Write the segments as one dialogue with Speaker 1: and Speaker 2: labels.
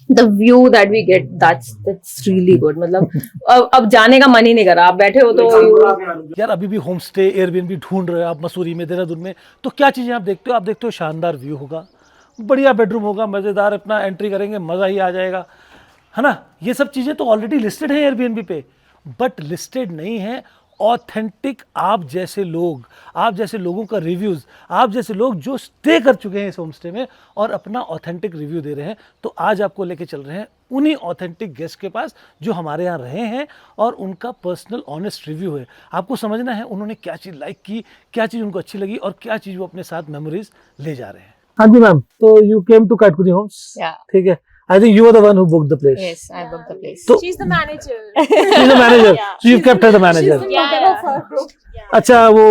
Speaker 1: the view that we get, that's really good. मतलब अब जाने का मन ही नहीं कर रहा, आप बैठे हो तो
Speaker 2: यार अभी भी होम स्टे एयरबीएनबी ढूंढ रहे हो आप मसूरी में, देहरादून में, तो क्या चीज़ें आप देखते हो? आप देखते हो शानदार व्यू होगा, बढ़िया बेडरूम होगा, मज़ेदार, अपना एंट्री करेंगे मज़ा ही आ जाएगा, है ना? ये सब चीज़ें तो ऑलरेडी लिस्टेड है एयरबीएनबी पे, बट लिस्टेड नहीं है ऑथेंटिक आप जैसे लोग, आप जैसे लोगों का रिव्यूज़, आप जैसे लोग जो स्टे कर चुके हैं इस होम स्टे में और अपना ऑथेंटिक रिव्यू दे रहे हैं। तो आज आपको लेके चल रहे हैं उन्हीं ऑथेंटिक गेस्ट के पास जो हमारे यहाँ रहे हैं और उनका पर्सनल ऑनेस्ट रिव्यू है। आपको समझना है उन्होंने क्या चीज़ लाइक की, क्या चीज़ उनको अच्छी लगी और क्या चीज़ वो अपने साथ मेमोरीज ले जा रहे हैं। हाँ जी मैम, तो यू केम टू काटकुदी होम्स, ठीक है? I think you are the one who booked the place.
Speaker 3: Yes, I booked the place.
Speaker 2: So,
Speaker 1: she's the manager.
Speaker 2: she's the manager.
Speaker 1: Yeah.
Speaker 2: So you've kept her the manager.
Speaker 1: She's the mother of our group.
Speaker 2: अच्छा, वो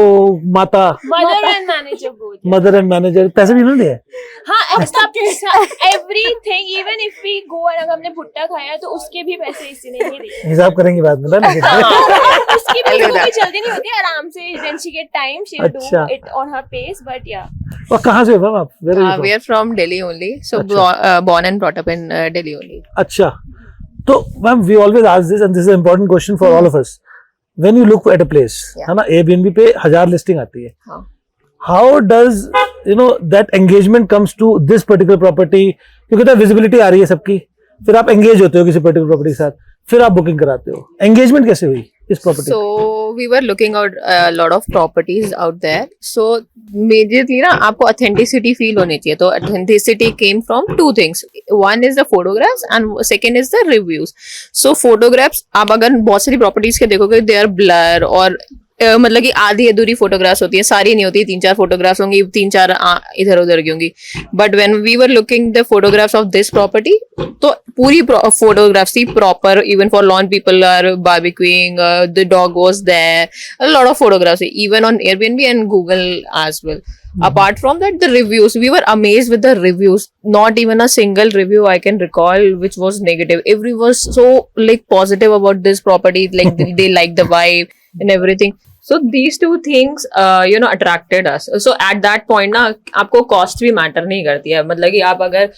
Speaker 2: माता,
Speaker 1: Mother and manager both.
Speaker 2: Mother and manager, पैसे भी उन्होंने दिए?
Speaker 1: हाँ, everything, even if we go और अगर हमने भुट्टा खाया तो उसके भी पैसे इसी ने ही दिए।
Speaker 2: हिसाब करेंगे बाद में ना।
Speaker 1: उसकी भी कोई जल्दी नहीं होती, आराम से when she get time she'll do it on her pace, but yeah.
Speaker 2: और कहाँ से हो मैम आप?
Speaker 3: We are from Delhi only, so born and brought up in Delhi only.
Speaker 2: अच्छा, तो ma'am we always ask this and this is an important question for all of us. When you look at a place, है ना, Airbnb पे 1000 listing आती है.
Speaker 3: हाँ.
Speaker 2: How does that engagement comes to this particular property? क्योंकि तो visibility आ रही है सबकी, फिर आप एंगेज होते हो किसी पर्टिकुलर प्रॉपर्टी के साथ, फिर आप बुकिंग कराते हो. एंगेजमेंट कैसे हुई इस property?
Speaker 3: So we were looking out a lot of properties out there. So majorly ना आपको authenticity feel होनी चाहिए. तो authenticity came from two things. One is the photographs and second is the reviews. So photographs आप अगर बहुत सारी properties के देखोगे they are blur और मतलब कि आधी अधूरी फोटोग्राफ्स होती है, सारी नहीं होती, 3-4 फोटोग्राफ्स होंगी, 3-4 इधर उधर की होंगी. But when we were looking the photographs of this property, तो पूरी फोटोग्राफ्स थी proper, even for lawn people are barbecuing, the dog was there, a lot of photographs, even on Airbnb and Google as well. Apart from that, the reviews, we were amazed with the reviews. Not even a single review I can recall which was negative. Everyone was so like positive about this property, like they like the vibe and everything. So these two things attracted us. So at that point ना आपको cost भी matter नहीं करती है, मतलब कि आप अगर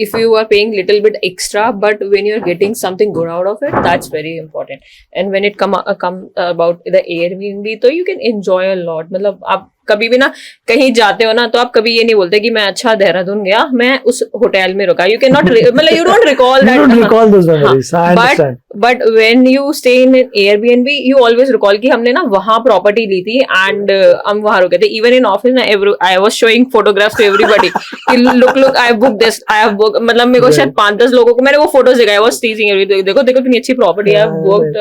Speaker 3: if you are paying little bit extra but when you are getting something good out of it, that's very important. And when it come about the Airbnb, तो you can enjoy a lot. मतलब आप कभी भी ना कहीं जाते हो ना तो आप कभी ये नहीं बोलते कि मैं अच्छा देहरादून गया, मैं उस होटल में रुका. यू कैन नॉट, मतलब you don't recall that. You don't recall those memories. I understand. But when you stay in an Airbnb, you always recall कि हमने ना वहाँ प्रॉपर्टी ली थी and हम वहाँ रुके थे. Even in office ना I was showing photographs to everybody. Look, I booked this, I have booked. मतलब मेरे को शायद 5-10 लोगों को मैंने वो फोटोज दिखाए. I was teasing everybody. देखो कितनी अच्छी प्रॉपर्टी है, booked.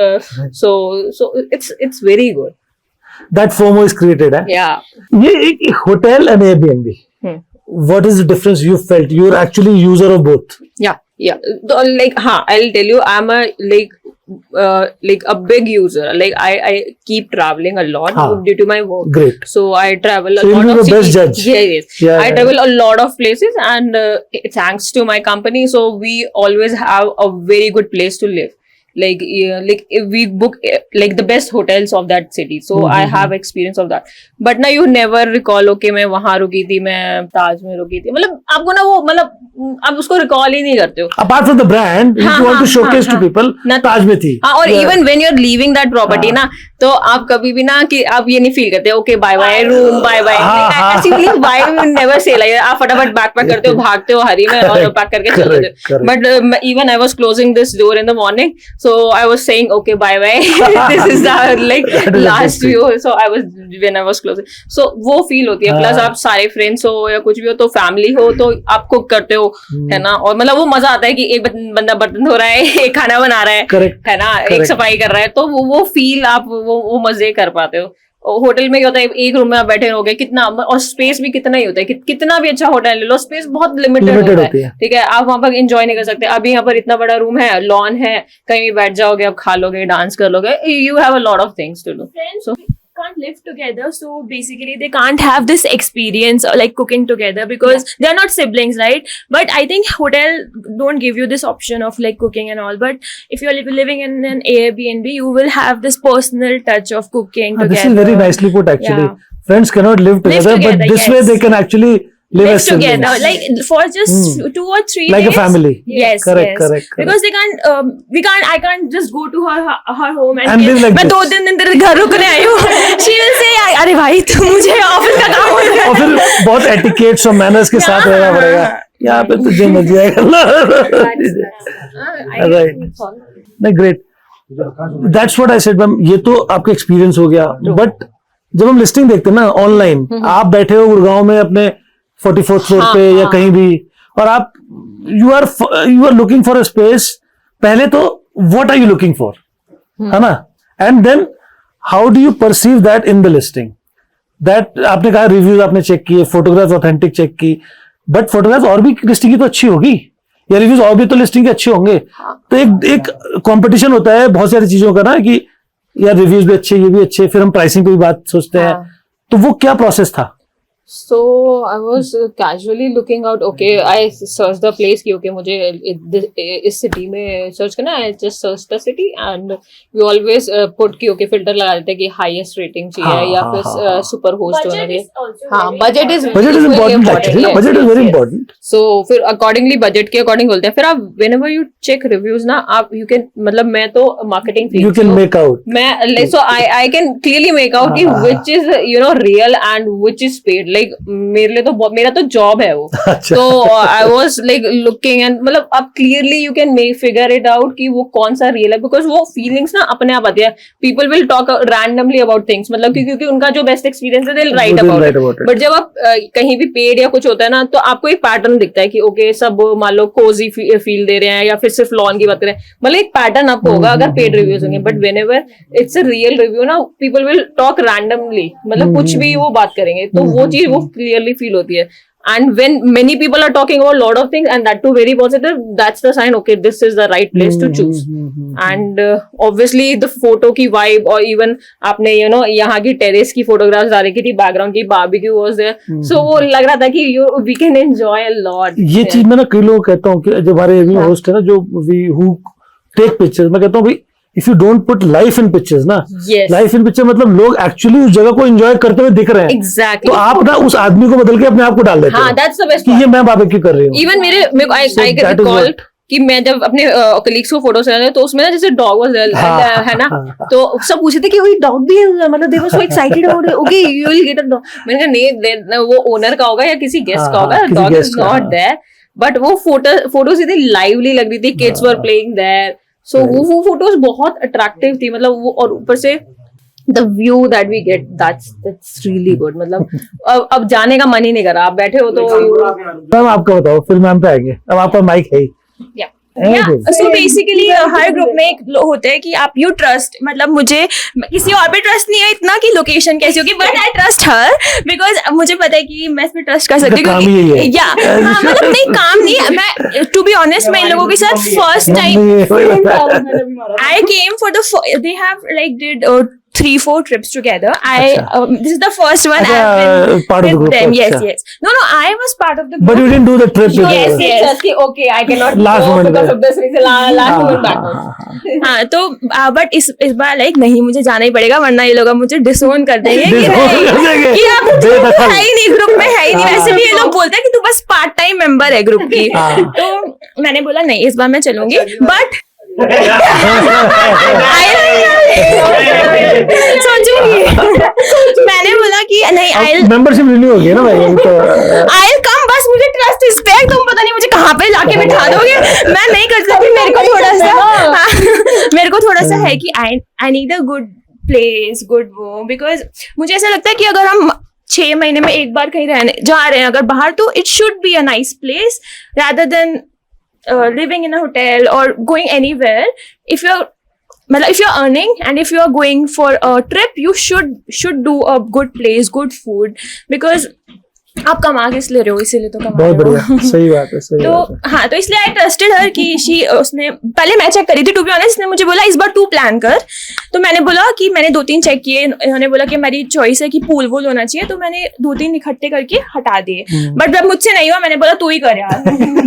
Speaker 3: So it's very good. That FOMO is created, eh? Yeah. ये एक hotel and Airbnb. What is the difference you felt? You're actually user of both. Yeah. So, like, I'll tell you, I'm a big user. Like, I keep traveling a lot due to my work. Great. So I travel a lot. So you're the best judge. Yes. Yeah, I travel a lot of places, and thanks to my company, so we always have a very good place to live. Like if we book like the best hotels of that city, so I have experience of that. But now you never recall, okay मैं वहाँ रुकी थी, मैं ताज में रुकी थी, मतलब आपको ना वो मतलब आप उसको रिकॉल ही नहीं करते हो. Apart from the brand, if you want to showcase to people, ताज में थी. हाँ, और even when you're leaving that property ना, तो आप कभी भी ना कि आप ये नहीं फील करते, okay bye bye room, bye bye. Actually bye you never say like आप फटाफट बैक पैक करते हो, भागते हो हरी में और पैक करके चले जाते हो. But even I was closing this door in the morning, so I was saying okay bye bye. This is the like last view. So when I was closing, so वो फील होती है. Plus आप सारे friends हो या कुछ भी हो, तो फैमिली हो, तो आप कुक करते हो, है ना, और मतलब वो मजा आता है कि एक बंदा बर्तन धो रहा है, एक खाना बना रहा है, है ना, एक सफाई कर रहा है, तो वो फील आप वो मजे कर पाते हो. होटल में क्या होता है, एक रूम में आप बैठे रहोगे, कितना, और स्पेस भी कितना ही होता है, कितना भी अच्छा होटल ले लो, स्पेस बहुत लिमिटेड होता है. ठीक है, आप वहां पर एंजॉय नहीं कर सकते. अभी यहाँ पर इतना बड़ा रूम है, लॉन है, कहीं भी बैठ जाओगे, आप खा लोगे, डांस कर लोगे, you have a lot of things to do. So can't live together, so basically they can't have this experience like cooking together because they're not siblings, right? But I think hotel don't give you this option of like cooking and all, but if you're living in an Airbnb, you will have this personal touch of cooking together. This is very nicely put actually. Friends cannot live together, but this way they can actually
Speaker 2: live
Speaker 1: live
Speaker 2: as siblings.
Speaker 1: together, like for just 2 or 3
Speaker 2: Like a
Speaker 1: days.
Speaker 2: family.
Speaker 1: Yes,
Speaker 2: Correct,
Speaker 1: yes.
Speaker 2: correct, correct.
Speaker 1: Because they can't, I can't just go to her home and
Speaker 2: And live like
Speaker 1: मैं
Speaker 2: this.
Speaker 1: 2 दिन तेरे घर रुकने आई हूँ. She will say, अरे भाई तू मुझे ऑफिस का काम हो गया.
Speaker 2: और फिर बहुत एटिकेट्स और मैनर्स के साथ रहना पड़ेगा. यहाँ पे तुझे मर्जी आएगा. नहीं, great. That's what I said ma'am. ये तो आपका एक्सपीरियंस हो गया, बट जब हम लिस्टिंग देखते हैं ना ऑनलाइन, आप बैठे हो गुड़गांव में अपने 44th फ्लोर पे या कहीं भी, और आप you are looking for a space. पहले तो what are you looking for, है ना, and then how do you perceive that in the listing. That आपने कहा रिव्यूज आपने चेक किए, फोटोग्राफ ऑथेंटिक चेक की, बट फोटोग्राफ और भी लिस्टिंग की तो अच्छी होगी, या रिव्यूज और भी तो लिस्टिंग के अच्छे होंगे. तो एक कंपटीशन होता है बहुत सारी चीजों का ना, कि यार रिव्यूज भी अच्छे, ये भी अच्छे, फिर हम प्राइसिंग पे भी बात सोचते हैं. तो वो क्या प्रोसेस था?
Speaker 3: So I was casually looking out. Okay, I searched the place कि okay मुझे इस city में search करना है. I just searched the city and we always put कि okay filter लगा देते हैं कि highest rating चाहिए या फिर super host होना चाहिए. हाँ, budget is
Speaker 2: important actually.
Speaker 3: yes,
Speaker 2: Budget is
Speaker 3: yes,
Speaker 2: very
Speaker 3: yes.
Speaker 2: important.
Speaker 3: So फिर accordingly budget के according बोलते हैं. फिर आप whenever you check reviews ना, आप you can, मतलब मैं तो marketing field
Speaker 2: You can make out.
Speaker 3: मैं so I can clearly make out कि which is real and which is paid. Like मेरे लिए तो मेरा तो जॉब है वो. तो I was like looking and मतलब आप clearly you can figure it out कि वो कौन सा रियल है, because वो feelings ना अपने आप आती है. People will talk randomly about things, मतलब क्योंकि उनका जो बेस्ट एक्सपीरियंस है they'll write about it. But जब आप कहीं भी पेड या कुछ होता है ना, तो आपको एक पैटर्न दिखता है कि ओके सब मान लो कोजी फील दे रहे हैं या फिर सिर्फ लॉन की बात कर रहे हैं, मतलब एक पैटर्न आपको होगा अगर पेड रिव्यूज होंगे. But whenever it's a real review ना, पीपल विल टॉक रैंडमली, मतलब कुछ भी वो बात करेंगे, तो वो चीज वो क्लियरली फील होती है. And when many people are talking about a lot of things and that too very positive, that's the sign, okay, this is the right place to choose. And obviously the photo की vibe, और even आपने यहाँ की terrace की photographs डाली की थी, background की barbecue was there, so वो लग रहा था कि we can enjoy a lot.
Speaker 2: ये चीज मैं ना कई लोगों को कहता हूँ कि जो हमारे होस्ट है ना, जो who take pictures, मैं कहता हूँ भाई if you don't put life in pictures ना, लाइफ इन पिक्चर मतलब लोग एक्चुअली उस जगह को एंजॉय करते हुए दिख रहे हैं.
Speaker 3: Exactly.
Speaker 2: तो आप ना उस आदमी को बदल के अपने आप को डाल देते
Speaker 3: हाँ, that's the best
Speaker 2: कि ये मैं बारबेक्यू कर रही हूँ.
Speaker 3: इवन मेरे I can recall कि मैं जब अपने कलीग्स को फोटोज लगाया तो उसमें ना जैसे डॉग वाज है ना, तो सब पूछे थे कि वही डॉग भी है, मतलब they were so excited about okay you will get a dog. मैंने कहा नहीं, वो ओनर का होगा या किसी गेस्ट का होगा, dog is not there. But वो फोटोज इतनी लाइवली लग रही थी, kids were playing there. So वो फोटोज बहुत अट्रैक्टिव थी, मतलब वो, और ऊपर से the view that we get, that's really good. मतलब अब जाने का मन ही नहीं कर रहा. आप बैठे हो तो
Speaker 2: मैम आपका बताओ, फिर मैम पे आएंगे. अब आपका माइक है ही.
Speaker 1: So basically हर ग्रुप में एक होता है कि आप यू ट्रस्ट, मतलब मुझे किसी और पे ट्रस्ट नहीं है इतना कि लोकेशन कैसी होगी, but I trust her because मुझे पता है कि मैं इस पे ट्रस्ट कर सकती हूँ. या हाँ, मतलब नहीं काम नहीं, मैं टू बी ऑनेस्ट मैं इन लोगों के साथ first time I came for they have like did 3-4 trips together. This is the first one I've been
Speaker 2: part of the group.
Speaker 1: them. Yes. No, I was part of the group.
Speaker 2: But you didn't do the trip.
Speaker 1: Yes.
Speaker 3: Okay, I cannot
Speaker 2: last
Speaker 3: go
Speaker 2: moment
Speaker 3: because of this reason. Last moment back.
Speaker 1: हाँ, तो but इस बार like नहीं, मुझे जाना ही पड़ेगा वरना ये लोग मुझे डिसोन कर देंगे कि आप है ही नहीं ग्रुप में, है ही नहीं. वैसे भी ये लोग बोलते हैं कि तू बस पार्ट टाइम मेंबर है ग्रुप की. तो मैंने बोला नहीं, इस बार मैं चलूंगी. बट सोचूंगी. मैंने बोला कि नहीं,
Speaker 2: मेंबरशिप रिन्यू हो गया ना भाई, तो
Speaker 1: आई कम, बस मुझे ट्रस्ट इस पे. तुम पता नहीं मुझे कहाँ पे लाके बिठा दोगे, मैं नहीं कर सकती. मेरे को थोड़ा सा है कि I need a good place, good वो, बिकॉज मुझे ऐसा लगता है कि अगर हम 6 महीने में एक बार कहीं रहने जा रहे हैं अगर बाहर, तो it should be a nice place rather than living in a hotel or going anywhere. If you're earning and if you are going for a trip, you should do a good place, good food, because आप कमा के इसलिए रहे हो, इसीलिए तो कमा
Speaker 2: बहुत
Speaker 1: रहे हो.
Speaker 2: बढ़िया, सही बात है, सही
Speaker 1: तो
Speaker 2: बात है.
Speaker 1: हाँ, तो इसलिए आई ट्रस्टेड हर कि उसने पहले मैं चेक करी थी टू बी ऑनेस्ट. इसने मुझे बोला इस बार तू प्लान कर, तो मैंने बोला कि मैंने 2-3 चेक किए. इन्होंने बोला कि मेरी चॉइस है कि पूल वूल होना चाहिए, तो मैंने 2-3 इकट्ठे करके हटा दिए. बट जब मुझसे नहीं हुआ मैंने बोला तू ही कर यार.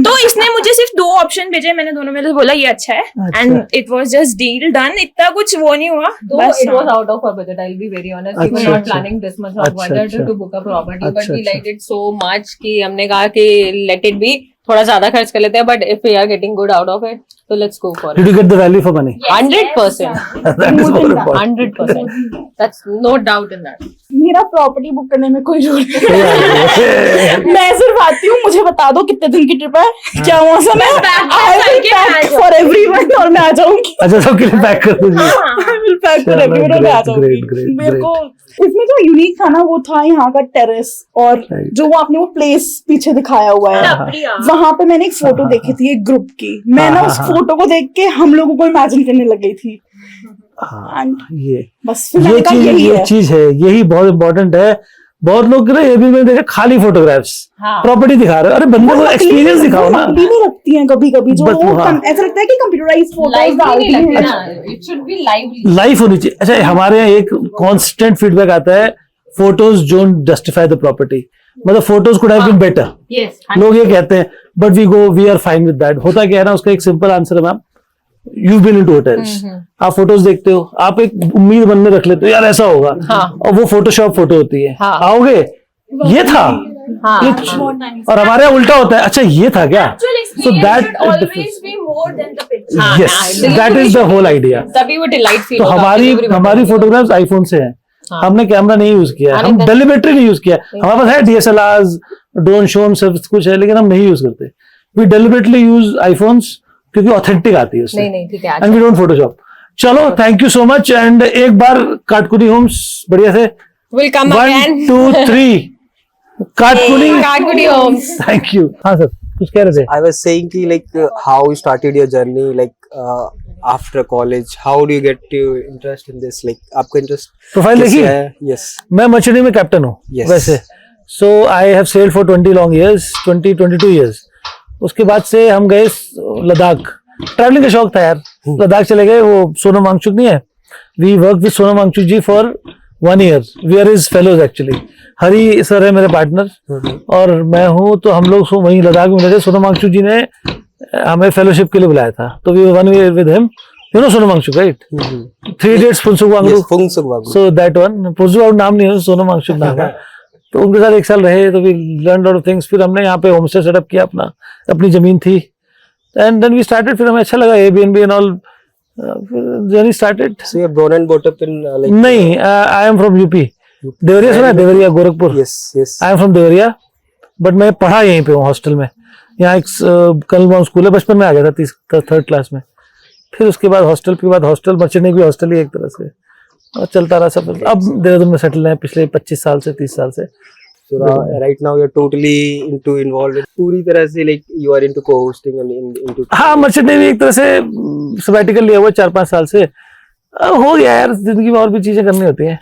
Speaker 1: तो इसने मुझे सिर्फ 2 ऑप्शन भेजे, मैंने दोनों में से बोला ये अच्छा है, and it was just deal done. इतना कुछ वो नहीं हुआ,
Speaker 3: बस it was out of our budget. I'll be very honest. We were not planning this much of budget to book a property, but we liked it so much कि हमने कहा कि let it be, थोड़ा ज्यादा खर्च कर लेते हैं, but if we are getting good out of it, so let's go for
Speaker 2: Did
Speaker 3: it.
Speaker 2: you get the value for money?
Speaker 3: 100%.
Speaker 2: That is more important.
Speaker 3: 100%. That's no doubt in that.
Speaker 4: मेरा property book करने में कोई role नहीं। मैं सिर्फ आती हूँ, मुझे बता दो कितने दिन की ट्रिप है, क्या मौसम है, I will pack for everyone और मैं आ जाऊंगी।
Speaker 2: अच्छा, सबके लिए पैक कर दीजिए।
Speaker 4: I will pack for everyone और मैं आ जाऊंगी।
Speaker 2: Great.
Speaker 4: मेरे को इसमें जो यूनिक था ना वो था यहाँ का टेरेस, और जो वो आपने वो प्लेस पीछे दिखाया हुआ है, वहां पे मैंने एक फोटो देखी थी एक ग्रुप की। मैं ना उस फोटो को देख के हम लोगों को इमेजिन करने लग गई थी। And
Speaker 2: ये
Speaker 4: बस फिर मैंने कहा यही है।
Speaker 2: चीज है, यही बहुत इंपॉर्टेंट है। बहुत लोग ना ये भी मैंने देखा खाली फोटोग्राफ्स, प्रॉपर्टी दिखा रहे हो। अरे बंदे को एक्सपीरियंस दिखाओ ना।
Speaker 4: नकली भी लगती हैं कभी-कभी, जो
Speaker 2: बस
Speaker 4: वो
Speaker 2: हाँ।
Speaker 4: ऐसा लगता है कि कंप्यूटराइज्ड फोटोज
Speaker 3: Lively
Speaker 4: डालती
Speaker 3: नहीं लगती
Speaker 4: हैं।
Speaker 3: ना, it should be lively.
Speaker 2: Life होनी चाहिए। अच्छा, हमारे यहाँ एक कांस्टेंट फीडबैक आता है, photos don't justify the property. मतलब photos could have been better,
Speaker 3: Yes.
Speaker 2: लोग ये कहते हैं, but we are fine with that. होता क्या है ना, उसका एक सिंपल आंसर है ma'am, you been into hotels, आप फोटोज देखते हो, आप एक उम्मीद मन में रख लेते हो यार ऐसा होगा,
Speaker 3: हाँ।
Speaker 2: और वो फोटोशॉप फोटो होती है।
Speaker 3: हाँ।
Speaker 2: आओगे ये था,
Speaker 3: हाँ।
Speaker 2: और हमारे यहाँ उल्टा होता है, अच्छा ये था क्या?
Speaker 1: Actual
Speaker 2: So
Speaker 1: experience
Speaker 2: that
Speaker 1: should always be more than the picture.
Speaker 3: हाँ,
Speaker 2: yes,
Speaker 3: हाँ,
Speaker 2: that is the whole idea।
Speaker 3: तभी वो डिलाइट फील
Speaker 2: तो हमारी फोटोग्राफ्स आईफोन से हैं।
Speaker 3: हाँ।
Speaker 2: हमने कैमरा नहीं यूज किया,
Speaker 3: हाँ,
Speaker 2: हम
Speaker 3: नहीं,
Speaker 2: डेलिबरेटली नहीं यूज किया। हमारे पास है DSLRs, ड्रोन शोन सब कुछ है, लेकिन हम नहीं यूज करते। वी डेलिबरेटली यूज आईफोन्स क्योंकि ऑथेंटिक आती है उससे,
Speaker 3: नहीं ठीक है।
Speaker 2: And we don't Photoshop. चलो, थैंक यू सो मच, एंड एक बार काटकुनी होम्स बढ़िया से
Speaker 3: Will come
Speaker 2: 1
Speaker 3: again.
Speaker 2: 2 3 काटकुनी
Speaker 3: Katkudi Homes.
Speaker 2: Thank you. हाँ सर, कुछ कह रहे थे?
Speaker 5: I was saying ki like how you started your journey like after college. How do you get your interest in this? Like आपका interest
Speaker 2: profile
Speaker 5: कैसे
Speaker 2: देखी?
Speaker 5: है? Yes.
Speaker 2: मैं मर्चेंट नेवी में कैप्टन हूँ
Speaker 5: Yes.
Speaker 2: वैसे। So I have sailed for 20 long years, 22 years. उसके बाद से हम गए लद्दाख, ट्रैवलिंग का शौक था यार, लद्दाख चले गए। वो सोनम वांगचुक नहीं है, we work with Sonam Wangchuk ji for 1 year। We are his fellows actually. Hari sir है मेरे पार्टनर और मैं हूँ, तो हम लोग वहीं लद्दाख में मिले थे। सोनम वांगचुक जी ने हमें फेलोशिप के लिए बुलाया था, तो we 1 year with him. You know Sonam Wangchuk right? 3 Idiots Phunsukh Wangdu.
Speaker 5: Yes. Phunksuk Wangdu.
Speaker 2: So that one, Phunsukh नाम नहीं है, सोनम वांगचुक नाम है। तो उनके साथ 1 साल रहे, तो we learn lot of things. फिर हमने यहाँ पे होम स्टे सेटअप किया अपना, अपनी जमीन थी, एंड देन वी स्टार्टेड। फिर हमें अच्छा लगा Airbnb and all, journey started.
Speaker 5: So you're born and brought up in like.
Speaker 2: नहीं, I am from UP. Deoria सुना है? Deoria, Gorakhpur.
Speaker 5: Yes. Yes.
Speaker 2: I am from Deoria, but मैं पढ़ा यहीं पे हूँ हॉस्टल में। यहाँ एक कलम स्कूल है, बचपन में आ गया था 3rd क्लास में। फिर उसके बाद हॉस्टल, के बाद हॉस्टल, मर्चेंट नेवी हॉस्टल ही एक तरह से, और चलता रहा सब। अब देहरादून में सेटल है पिछले 25 साल से, 30 साल से।
Speaker 5: So right now you're totally involved in पूरी तरह से like you are into co-hosting and into.
Speaker 2: हाँ, मर्चेंट नेवी एक तरह से सबैटिकल लिया हुआ 4-5 साल से। अब हो गया यार, जिंदगी में और भी चीजें करनी होती हैं,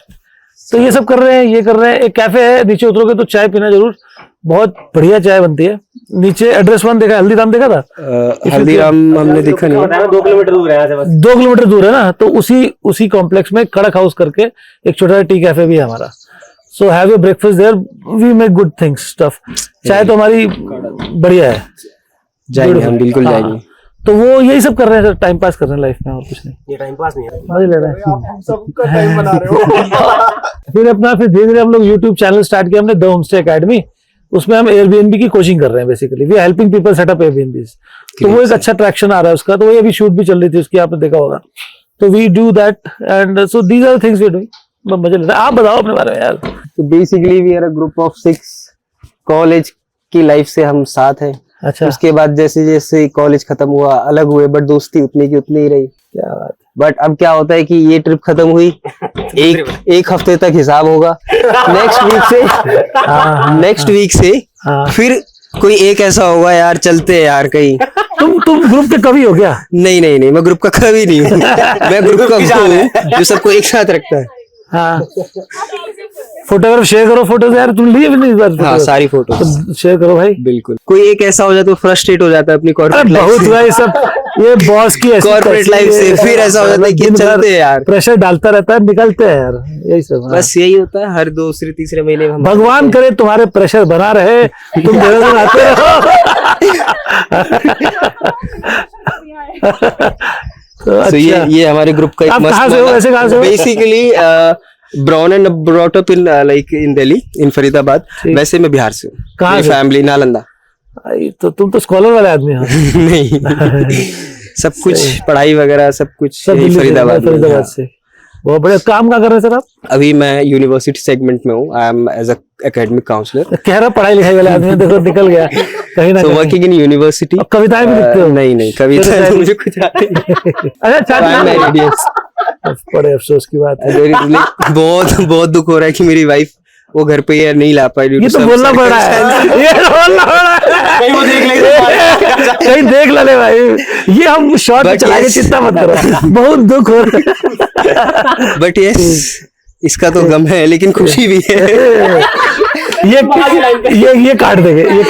Speaker 2: तो ये सब कर रहे हैं, ये कर रहे हैं। एक कैफे है, नीचे उतरोगे तो चाय पीना जरूर, बहुत बढ़िया चाय बनती है। नीचे एड्रेस 1 देखा, हल्दीराम देखा था?
Speaker 5: हल्दीराम हमने देखा नहीं है।
Speaker 2: 2 किलोमीटर दूर है ना, तो उसी कॉम्प्लेक्स में कड़क हाउस करके एक छोटा सा टी कैफे भी है हमारा। So have your breakfast there, we make good things stuff. चाय तो हमारी बढ़िया है।
Speaker 5: जाएंगे हम, बिल्कुल
Speaker 2: हाँ,
Speaker 5: जाएंगे।
Speaker 2: तो वो यही सब कर रहे हैं सर, टाइम पास कर रहे हैं लाइफ में, और कुछ नहीं।
Speaker 5: ये टाइम पास नहीं है,
Speaker 2: मजे ले रहे हैं।
Speaker 5: सबका टाइम बना रहे हो।
Speaker 2: फिर धीरे धीरे हम लोग यूट्यूब चैनल स्टार्ट किया हमने, द होमस्टे एकेडमी। उसमें हम Airbnb की कोचिंग कर रहे हैं basically. We are helping people set up Airbnbs। तो वो एक अच्छा ट्रैक्शन आ रहा है उसका, तो वही अभी शूट भी चल रही थी उसकी, आपने देखा होगा। तो we do that, and so these are things we doing. मजे लेते हैं। आप बताओ अपने बारे में यार।
Speaker 5: तो basically we are a group of 6। College की लाइफ से हम साथ हैं।
Speaker 2: अच्छा,
Speaker 5: उसके बाद जैसे जैसे कॉलेज खत्म हुआ, अलग हुए, बट दोस्ती उतनी की उतनी ही रही।
Speaker 2: क्या बात।
Speaker 5: बट अब क्या होता है कि ये ट्रिप खत्म हुई, एक हफ्ते तक हिसाब होगा। नेक्स्ट वीक से
Speaker 2: हाँ।
Speaker 5: फिर कोई एक ऐसा होगा, यार चलते हैं यार कहीं।
Speaker 2: तुम ग्रुप के कभी हो गया?
Speaker 5: नहीं, मैं ग्रुप का कभी नहीं हूँ। मैं ग्रुप का हूँ जो सबको एक साथ रखता है।
Speaker 2: हाँ, फोटोग्राफ शेयर करो, फोटोज यार तुम लिए भी नहीं इस बार?
Speaker 5: हाँ, सारी फोटो
Speaker 2: तो शेयर करो भाई।
Speaker 5: बिल्कुल। कोई एक ऐसा हो जाता है तो फ्रस्ट्रेट हो जाता है अपनी कॉर्पोरेट लाइफ
Speaker 2: बहुत
Speaker 5: से।
Speaker 2: भाई सब, ये बॉस की
Speaker 5: कॉर्पोरेट लाइफ से फिर ऐसा हो जाता है कि चलते हैं यार,
Speaker 2: प्रेशर डालता रहता है, निकलते हैं यार, यही सब। हाँ।
Speaker 5: बस यही होता है हर 2-3 महीने में हम।
Speaker 2: भगवान करे तुम्हारे प्रेशर बना रहे, तुम देहरादून आते रहो। तो
Speaker 5: So
Speaker 2: अच्छा,
Speaker 5: ये हमारे ग्रुप का एक
Speaker 2: आप कहाँ से हो? वैसे कहाँ से हो?
Speaker 5: Basically born and brought up in like in Delhi, in Faridabad.
Speaker 2: ठीक।
Speaker 5: वैसे मैं बिहार से हूँ।
Speaker 2: कहाँ
Speaker 5: मेरी
Speaker 2: से?
Speaker 5: फैमिली नालंदा।
Speaker 2: तो तुम तो स्कॉलर वाले आदमी हो।
Speaker 5: नहीं, सब कुछ पढ़ाई वगैरह सब कुछ
Speaker 2: सब
Speaker 5: यही
Speaker 2: दिल्ली से,
Speaker 5: फरीदाबाद में।
Speaker 2: फरीदाबाद से। बहुत बढ़िया। काम क्या कर रहे हैं सर आप?
Speaker 5: अभी मैं यूनिवर्सिटी सेगमेंट में हूँ। I am as a academic counselor.
Speaker 2: कह रहा पढ़ाई लिखाई वाले आदमी है, देखो निकल गया कहीं ना
Speaker 5: So
Speaker 2: कहीं।
Speaker 5: working in university।
Speaker 2: और कविताएं भी लिखते हो?
Speaker 5: नहीं कविता
Speaker 2: फिर
Speaker 5: तो मुझे कुछ आती नहीं।
Speaker 2: अच्छा
Speaker 5: I'm married, yes।
Speaker 2: बड़े अफसोस की बात है।
Speaker 5: बहुत दुख हो रहा है कि मेरी वाइफ वो घर पे ये नहीं ला पाई।
Speaker 2: ये तो बोलना पड़ रहा है, ये तो बोलना पड़ रहा है।
Speaker 5: कहीं वो देख लेगा।
Speaker 2: कहीं देख ले भाई, ये हम शॉर्ट में
Speaker 5: But
Speaker 2: चला के
Speaker 5: yes।
Speaker 2: चिंता मत करो, बहुत दुख हो रहा है।
Speaker 5: बट यस, इसका तो गम है लेकिन खुशी भी है।
Speaker 2: ये काट देंगे, ये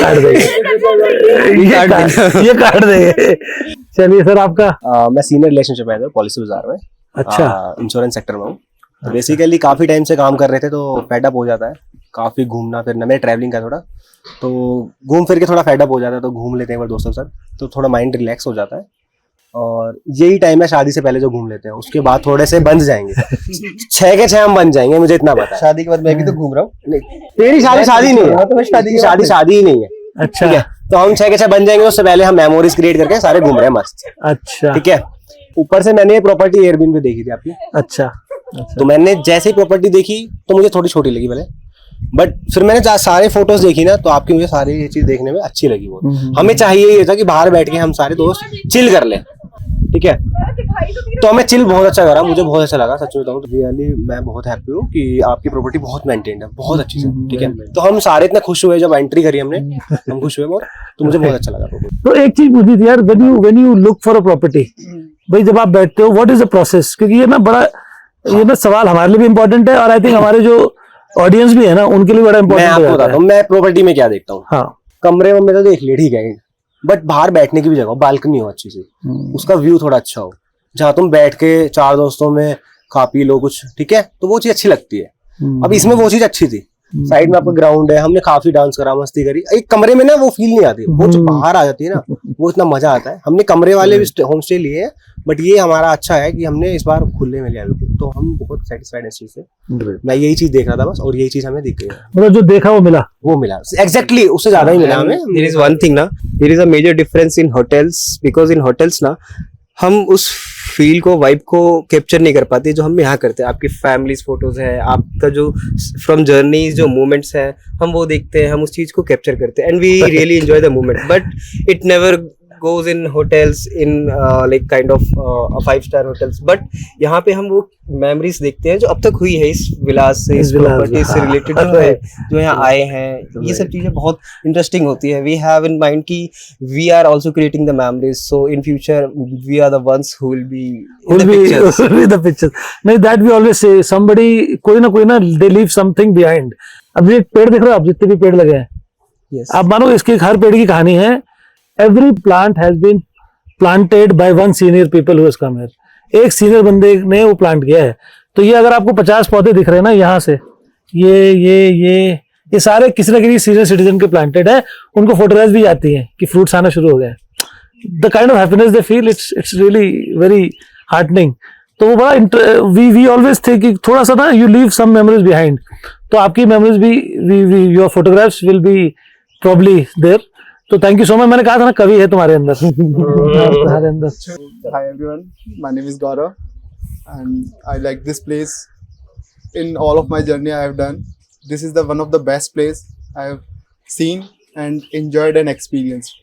Speaker 2: काट देंगे। चलिए सर, आपका?
Speaker 6: मैं सीनियर रिलेशनशिप मैनेजर पॉलिसी बाजार में।
Speaker 2: अच्छा।
Speaker 6: इंश्योरेंस सेक्टर में हूँ। बेसिकली काफी टाइम से काम कर रहे थे तो फेडअप हो जाता है, काफी घूमना फिरना। मैं ट्रैवलिंग का थोड़ा तो घूम फिर के थोड़ा फेडअप हो जाता है, तो घूम लेते हैं एक बार दोस्तों के साथ, तो थोड़ा माइंड रिलैक्स हो जाता है। और यही टाइम है शादी से पहले जो घूम लेते हैं, उसके बाद थोड़े से बंध जाएंगे। 6 के 6 हम बन जाएंगे, मुझे इतना पता है।
Speaker 5: शादी के बाद मैं भी तो घूम रहा हूँ।
Speaker 6: तेरी शादी नहीं है, शादी ही नहीं है।
Speaker 2: अच्छा
Speaker 6: ठीक है, तो हम 6 के 6 बन जाएंगे, उससे पहले हम मेमोरीज क्रिएट करके सारे घूम रहे हैं मस्त।
Speaker 2: अच्छा
Speaker 6: ठीक है। ऊपर से मैंने ये प्रॉपर्टी एयरबिन पे देखी थी आपकी,
Speaker 2: अच्छा
Speaker 6: तो मैंने जैसे ही प्रॉपर्टी देखी तो मुझे थोड़ी छोटी लगी भले, बट फिर मैंने सारे फोटोज देखी ना, तो आपकी मुझे सारी ये चीज देखने में अच्छी लगी। वो हमें चाहिए ये था कि बाहर बैठ के हम सारे दोस्त चिल कर लें। ठीक है, तो हमें चिल बहुत अच्छा करा, मुझे बहुत अच्छा लगा सच में बताऊं तो। रियली मैं बहुत हैप्पी हूँ कि आपकी प्रॉपर्टी बहुत मेंटेन्ड है, बहुत अच्छी से। ठीक है, तो हम सारे इतने खुश हुए जब एंट्री करी हमने, हम खुश हुए बहुत, तो मुझे बहुत अच्छा लगा।
Speaker 2: तो एक चीज पूछी थी यार, when you look for a property, भाई जब आप बैठते हो व्हाट इज द प्रोसेस? क्योंकि ये ना बड़ा, ये ना सवाल हमारे लिए भी इम्पोर्टेंट है, और आई थिंक हमारे जो ऑडियंस भी है ना उनके लिए बड़ा
Speaker 6: मैं
Speaker 2: इम्पोर्टेंट
Speaker 6: आपको
Speaker 2: है।
Speaker 6: बताता हूँ मैं प्रॉपर्टी में क्या देखता हूँ।
Speaker 2: हाँ,
Speaker 6: कमरे में तो देख लिया, ठीक है, बट बाहर बैठने की भी जगह हो, बालकनी हो अच्छी से, उसका व्यू थोड़ा अच्छा हो, जहाँ तुम बैठ के 4 दोस्तों में खा पी लो कुछ। ठीक है, तो वो चीज अच्छी लगती है। अब इसमें वो चीज अच्छी थी, साइड में आपका ग्राउंड है, हमने काफी डांस करा, मस्ती करी। एक कमरे में ना वो फील नहीं आती, वो जो बाहर आ जाती है ना, वो इतना मजा आता है। हमने कमरे वाले भी होम स्टे लिए हैं, बट ये हमारा अच्छा है कि हमने इस बार खुले में लिया, तो हम बहुत सेटिस्फाइड इस चीज से। मैं यही चीज देख रहा था बस, और यही चीज हमें दिख गई,
Speaker 2: मतलब जो देखा वो मिला।
Speaker 6: वो मिला एग्जैक्टली, उससे ज्यादा ही मिला हमें।
Speaker 5: There is one thing ना, there is a major difference in hotels, because in hotels ना हम उस फील को, वाइब को कैप्चर नहीं कर पाते जो हम यहाँ करते हैं। आपकी फैमिलीज फोटोज है, आपका जो फ्रॉम जर्नीज जो मोमेंट्स है, हम वो देखते हैं, हम उस चीज को कैप्चर करते हैं, and we really enjoy the moment. But it never goes in hotels in like kind of 5-star hotels, but यहाँ पे हम वो memories देखते हैं जो अब तक हुई है इस विलास से, इस प्रॉपर्टी से रिलेटेड जो है, जो यहाँ आए हैं। ये सब चीजें बहुत इंटरेस्टिंग होती है। We have in mind कि we are also creating the memories, so in future we are the ones who will be in the pictures.
Speaker 2: will be the pictures. नहीं, that we always say somebody, कोई ना they leave something behind. अब ये पेड़ देख रहे हो आप, जितने भी पेड़ लगे हैं,
Speaker 5: Yes.
Speaker 2: आप मानो इसकी हर पेड़ की कहानी है। Every plant has been planted by one senior people who has come here. एक सीनियर बंदे ने वो प्लांट किया है। तो ये अगर आपको 50 पौधे दिख रहे हैं ना यहाँ से, ये सारे किसी ना किसी सीनियर सिटीजन के प्लांटेड है। उनको फोटोग्राफ्स भी आती हैं कि फ्रूट्स आना शुरू हो गए। The kind of happiness they feel, it's really very heartening. तो वो बड़ा वी ऑलवेज थे कि थोड़ा सा ना you leave some memories behind. तो आपकी मेमोरीज भी, your photographs will be probably there. तो थैंक यू सो मच। मैंने कहा था ना कवि है तुम्हारे अंदर। तुम्हारे अंदर।
Speaker 7: Hi everyone, my name is Gaurav and I like this place. In all of my journey I have done, this is the one of the best place I have seen and enjoyed and experienced.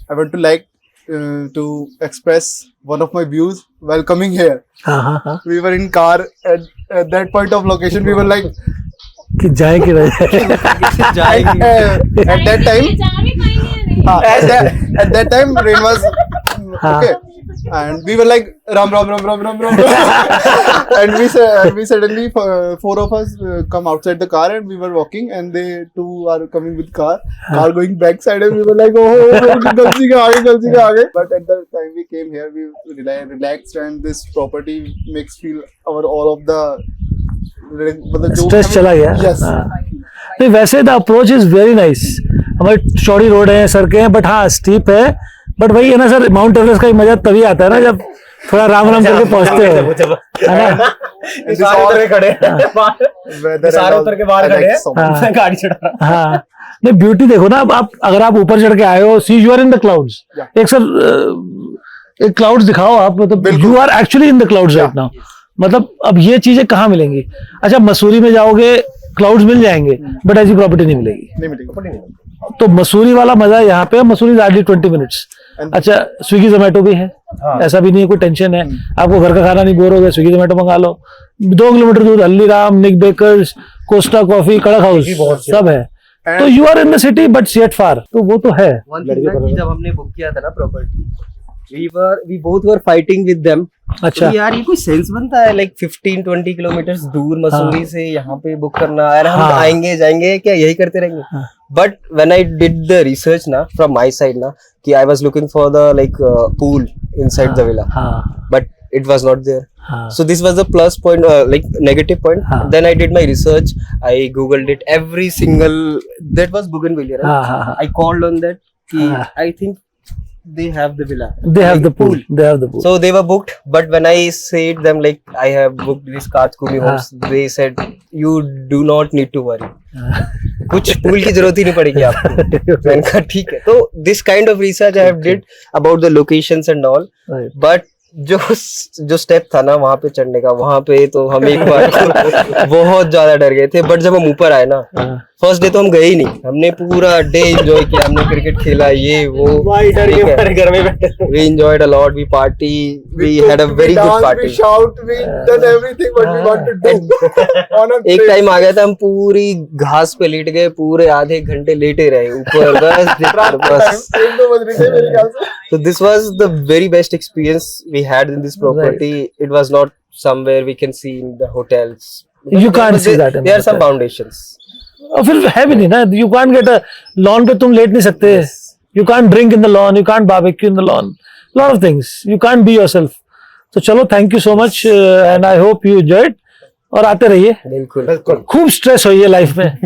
Speaker 7: I want to express one of my views while coming here.
Speaker 2: हाँ.
Speaker 7: We were in car at that point of location. We were like
Speaker 2: कि जाए कि रहे।
Speaker 7: at that time. At that time rain was okay, and we were like ram, and we suddenly 4 of us come outside the car and we were walking, and they 2 are coming with car going backside, and we were like, oh galsi ka aage. But at that time we came here, we relaxed, and this property makes feel all of the
Speaker 2: stress चला गया।
Speaker 7: Yes.
Speaker 2: नहीं, वैसे the approach is very nice. हमारी चौड़ी road है, सड़कें हैं, but हाँ स्टीप है। बट वही है ना सर, माउंट एवरेस्ट का ही मजा तभी आता है ना जब थोड़ा राम राम करके पहुंचते हो, है ना?
Speaker 6: सारे उतर के खड़े हैं
Speaker 7: Weather
Speaker 6: सारे
Speaker 7: and all,
Speaker 6: उतर के बाहर
Speaker 7: I
Speaker 6: खड़े
Speaker 7: like
Speaker 6: हैं
Speaker 7: so much.
Speaker 2: हाँ।
Speaker 6: गाड़ी चढ़ा रहा
Speaker 2: हाँ नहीं, ब्यूटी देखो ना, अब आप अगर आप ऊपर चढ़ के आए हो, see you are in the clouds.
Speaker 7: Yeah.
Speaker 2: एक सर एक क्लाउड्स दिखाओ आप, मतलब
Speaker 7: बिल्कुल।
Speaker 2: You are actually in the clouds right now. मतलब अब ये चीजें कहाँ मिलेंगी? अच्छा मसूरी में जाओगे क्लाउड्स मिल जाएंगे, बट ऐसी प्रॉपर्टी नहीं मिलेगी।
Speaker 7: नहीं मिलेगी।
Speaker 2: तो मसूरी वाला मजा यहाँ पे, मसूरी हार्डली 20 मिनट्स।
Speaker 7: And-
Speaker 2: अच्छा स्विगी जोमेटो भी है, ऐसा भी नहीं है, कोई टेंशन है, आपको घर का खाना नहीं बोर हो गया, स्विगी जोमेटो मंगा लो। 2 किलोमीटर दूर Haldiram, Nik Bakers, Costa Coffee, Kadak house सब है। तो you are in the city but yet far, तो वो तो है।
Speaker 5: One thing ना कि जब हमने बुक किया था ना property, we both were fighting with them।
Speaker 2: अच्छा
Speaker 5: तो यार ये कोई सेंस बनता है लाइक 15-20 किलोमीटर दूर मसूरी से यहाँ पे बुक करना, यार हम
Speaker 2: हाँ।
Speaker 5: आएंगे जाएंगे क्या यही करते रहेंगे?
Speaker 2: हाँ।
Speaker 5: But when I did the research ना फ्रॉम माय साइड ना, कि I was looking for the like pool inside the villa,
Speaker 2: हाँ
Speaker 5: but it was not there.
Speaker 2: हाँ
Speaker 5: So this was the plus point, like negative point.
Speaker 2: हाँ.
Speaker 5: Then I did my research. I googled it. Every single that was Bougainvillea, right?
Speaker 2: हाँ हाँ हाँ।
Speaker 5: I called on that. कि
Speaker 2: हाँ.
Speaker 5: I think they have the villa.
Speaker 2: They have
Speaker 5: Like
Speaker 2: the pool. They have the pool.
Speaker 5: So they were booked. But when I said them like I have booked this Kathkumi homes, they said you do not need to worry. कुछ pool की जरूरत ही नहीं पड़ेगी आपको। मैंने कहा ठीक है। तो this kind of research I have did about the locations and all.
Speaker 2: Right.
Speaker 5: But जो स्टेप था ना वहां पे चढ़ने का, वहां पे तो हम एक बार बहुत ज्यादा डर गए थे। बट जब हम ऊपर आए ना, फर्स्ट डे तो हम गए ही नहीं, हमने पूरा डे एंजॉय किया, हमने क्रिकेट खेला, ये वो
Speaker 6: डर के हमारे घर में बैठे
Speaker 5: we enjoyed a lot, we party, we had a very good
Speaker 7: We
Speaker 5: party.
Speaker 7: shout, we done everything what we want to do on a
Speaker 5: एक
Speaker 7: trip.
Speaker 5: टाइम आ गया था हम पूरी घास पे लेट गए, पूरे आधे घंटे लेटे रहे ऊपर, बस।
Speaker 7: 1-2 बज रहे थे मेरे ख्याल से।
Speaker 5: So this was the very best experience we had in this property. It was not somewhere we can see in the hotels.
Speaker 2: You can't see that in
Speaker 5: There
Speaker 2: the
Speaker 5: are some
Speaker 2: hotel.
Speaker 5: foundations.
Speaker 2: और फिर है भी नहीं ना, you can't get a lawn पे, तुम late नहीं सकते, you can't drink in the lawn, you can't barbecue in the lawn, lot of things, you can't be yourself. तो चलो thank you so much and I hope you enjoyed, और आते रहिए,
Speaker 5: बिल्कुल।
Speaker 2: खूब स्ट्रेस होइए लाइफ में।